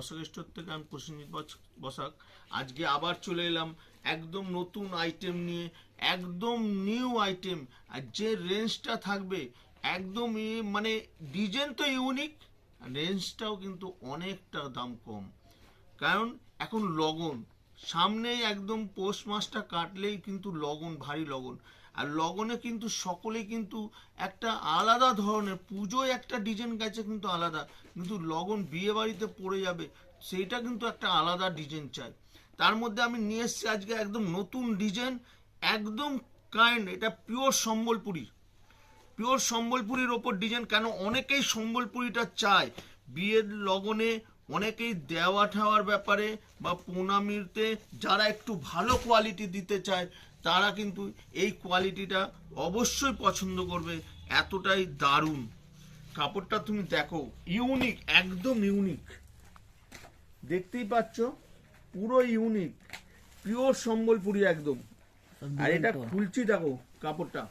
Basak store থেকে আমি প্রসেনজিৎ বসাক। আজকে আবার চলে এলাম একদম নতুন আইটেম নিয়ে, একদম নিউ আইটেম। আর যে রেঞ্জটা থাকবে একদম মানে ডিজাইন তো ইউনিক, রেঞ্জটাও কিন্তু অনেকটা দাম কম। কারণ এখন লগন সামনেই, একদম পৌষ মাসটা কাটলেই কিন্তু লগন, ভারী লগন। আর লগনে কিন্তু সকলেই কিন্তু একটা আলাদা ধরনের, পুজোয় একটা ডিজাইন গেছে কিন্তু আলাদা, কিন্তু লগন বিয়ে বাড়িতে পড়ে যাবে সেইটা কিন্তু একটা আলাদা ডিজাইন চাই। তার মধ্যে আমি নিয়ে এসেছি আজকে একদম নতুন ডিজাইন, একদম কাইন্ড, এটা পিওর সম্বলপুরি, পিওর সম্বলপুরির ওপর ডিজাইন। কেন অনেকেই সম্বলপুরিটা চায় বিয়ের লগনে, অনেকেই দেওয়া ঠাওয়ার ব্যাপারে বা প্রণামীতে যারা একটু ভালো কোয়ালিটি দিতে চায় তারা কিন্তু এই কোয়ালিটিটা অবশ্যই পছন্দ করবে। এতটাই দারুণ কাপড়টা, তুমি দেখো ইউনিক, একদম ইউনিক, দেখতেই পাচ্ছ পুরো ইউনিক, পিওর সম্বলপুরি একদম। আর এটা খুলছি, দেখো কাপড়টা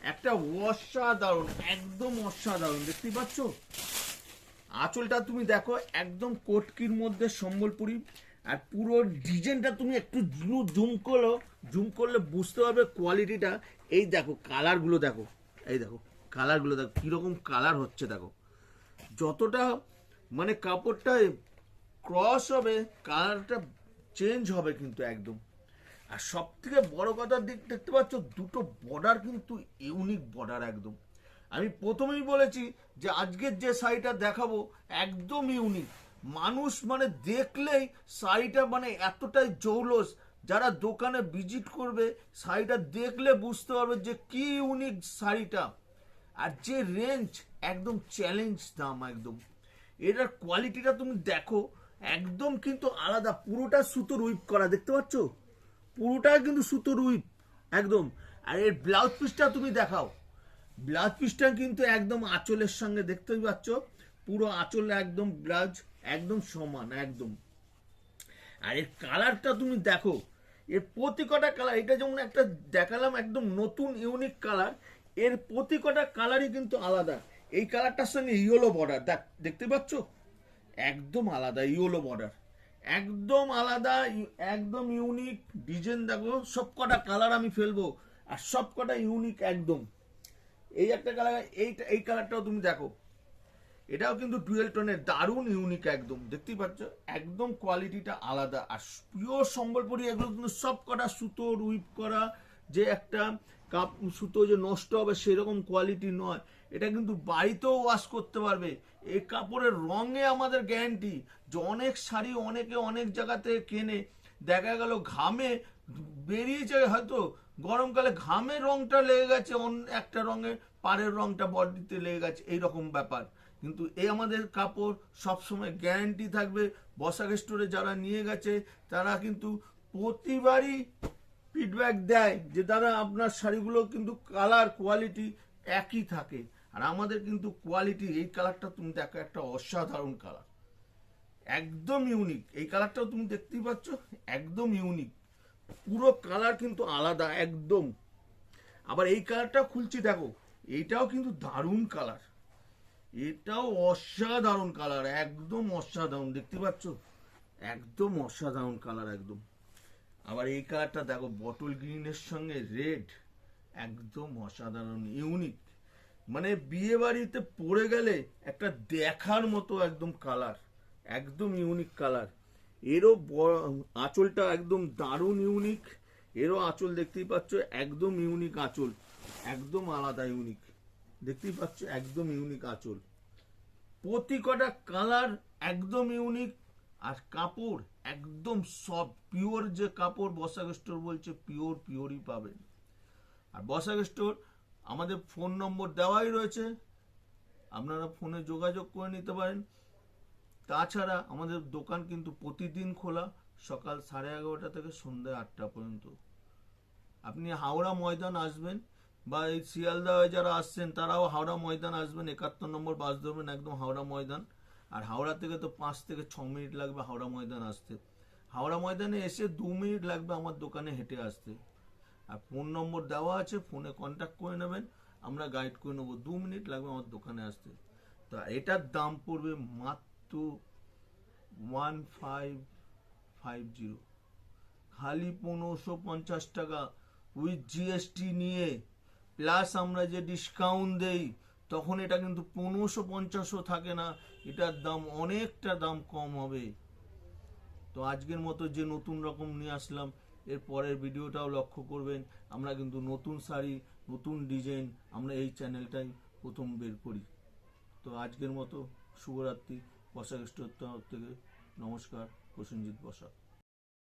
একটা অসাধারণ, একদম অসাধারণ, দেখতেই পাচ্ছ। আঁচলটা তুমি দেখো একদম কোটকির মধ্যে সম্বলপুরি। আর পুরো ডিজাইনটা তুমি একটু জুম করলে বুঝতে পারবে কোয়ালিটিটা। এই দেখো কালারগুলো, দেখো এই দেখো কালারগুলো, দেখো কিরকম কালার হচ্ছে, দেখো যতটা মানে কাপড়টা ক্রস হবে কালারটা চেঞ্জ হবে কিন্তু একদম। আর সব থেকে বড় কথার দিক দেখতে পাচ্ছ, দুটো বর্ডার কিন্তু ইউনিক বর্ডার একদম। আমি প্রথমেই বলেছি যে আজকের যে শাড়িটা দেখাবো একদম ইউনিক। মানুষ মানে দেখলেই শাড়িটা মানে এতটাই জৌলস, যারা দোকানে ভিজিট করবে শাড়িটা দেখলে বুঝতে পারবে যে কি ইউনিক শাড়িটা। আর যে রেঞ্জ, একদম চ্যালেঞ্জ দাম একদম। এটার কোয়ালিটিটা তুমি দেখো একদম কিন্তু আলাদা, পুরোটা সুতোর উইপ করা, দেখতে পাচ্ছ পুরোটা কিন্তু সুতোর উইপ একদম। আর এর ব্লাউজ পিসটা তুমি দেখাও, ব্লাউজ পিসটা কিন্তু একদম আঁচলের সঙ্গে, দেখতেই পাচ্ছ পুরো আঁচল একদম ব্লাউজ একদম সমান একদম। আর এর কালারটা তুমি দেখো, এর প্রতি কটা কালার, এটা যেমন একটা দেখালাম একদম নতুন ইউনিক কালার, এর প্রতি কটা কালারই কিন্তু আলাদা। এই কালারটার সঙ্গে ইয়েলো বর্ডার, দেখতে পাচ্ছ একদম আলাদা ইয়েলো বর্ডার, একদম আলাদা, একদম ইউনিক ডিজাইন। দেখো সব কটা কালার আমি ফেলবো আর সব কটা ইউনিক একদম। এই একটা কালার, এই কালারটাও তুমি দেখো, এটাও কিন্তু ডুয়েল টোনের, দারুণ ইউনিক একদম, দেখতেই পাচ্ছ একদম কোয়ালিটিটা আলাদা। আর পিওর সম্বলপুরি এগুলো কিন্তু সব কটা সুতোর উইপ করা, যে একটা কাপ সুতো যে নষ্ট হবে সেরকম কোয়ালিটি নয়। এটা কিন্তু বাড়িতেও ওয়াশ করতে পারবে। এই কাপড়ের রঙে আমাদের গ্যারান্টি, যে অনেক শাড়ি অনেকে অনেক জায়গাতে কেনে, দেখা গেল ঘামে বেরিয়েছে, হয়তো গরমকালে ঘামে রংটা লেগে গেছে, একটা রঙের পাড়ের রংটা বডিতে লেগে গেছে, এইরকম ব্যাপার। কিন্তু এই আমাদের কাপড় সবসময় গ্যারান্টি থাকবে। বসাক স্টোরে যারা নিয়ে গেছে তারা কিন্তু প্রতিবারই ফিডব্যাক দেয় যে দাদা আপনার শাড়িগুলো কিন্তু কালার কোয়ালিটি একই থাকে। আর আমাদের কিন্তু কোয়ালিটি, এই কালারটা তুমি দেখো একটা অসাধারণ কালার, একদম ইউনিক। এই কালারটাও তুমি দেখতেই পাচ্ছ একদম ইউনিক, পুরো কালার কিন্তু আলাদা একদম। আবার এই কালারটা খুলছি, দেখো এইটাও কিন্তু দারুণ কালার, এটাও অসাধারণ কালার, একদম অসাধারণ, দেখতে পাচ্ছ একদম অসাধারণ কালার একদম। আবার এই কালারটা দেখো বটল গ্রিনের সঙ্গে রেড, একদম অসাধারণ ইউনিক, মানে বিয়ে বাড়িতে পড়ে গেলে একটা দেখার মতো একদম কালার, একদম ইউনিক কালার। এরও আঁচলটা একদম দারুণ ইউনিক, এরও আঁচল দেখতেই পাচ্ছ একদম ইউনিক আঁচল, একদম আলাদা ইউনিক, দেখতেই পাচ্ছ একদম ইউনিক আঁচল, প্রতি কটা কালার একদম ইউনিক। আর কাপড় একদম সব পিওর, যে কাপড় বসাক স্টোর বলছে পিওর, পিওরই পাবেন। আর বসাক স্টোর আমাদের ফোন নম্বর দেওয়াই রয়েছে, আপনারা ফোনে যোগাযোগ করে নিতে পারেন। তাছাড়া আমাদের দোকান কিন্তু প্রতিদিন খোলা, সকাল 11:30 থেকে সন্ধ্যা 8টা পর্যন্ত। আপনি হাওড়া ময়দান আসবেন, বা এই শিয়ালদা যারা আসছেন তারাও হাওড়া ময়দান আসবেন, 71 নম্বর বাস ধরবেন একদম হাওড়া ময়দান। আর হাওড়া থেকে তো 5 থেকে 6 মিনিট লাগবে হাওড়া ময়দান আসতে। হাওড়া ময়দানে এসে 2 মিনিট লাগবে আমার দোকানে হেঁটে আসতে। আর ফোন নম্বর দেওয়া আছে, ফোনে কন্ট্যাক্ট করে নেবেন, আমরা গাইড করে নেবো। 2 মিনিট লাগবে আমার দোকানে আসতে। তা এটার দাম পড়বে মাত্র 1550, খালি 1550 টাকা উইথ জিএসটি নিয়ে, প্লাস আমরা যে ডিসকাউন্ট দেই তখন এটা কিন্তু 1550ও থাকে না, এটার দাম অনেকটা দাম কম হবে। তো আজকের মতো যে নতুন রকম নিয়ে আসলাম, এর পরের ভিডিওটাও লক্ষ্য করবেন, আমরা কিন্তু নতুন শাড়ি, নতুন ডিজাইন আমরা এই চ্যানেলটাই প্রথম বের করি। তো আজকের মতো শুভরাত্রি। বসাক স্টোর থেকে নমস্কার, প্রসেনজিৎ বসাক।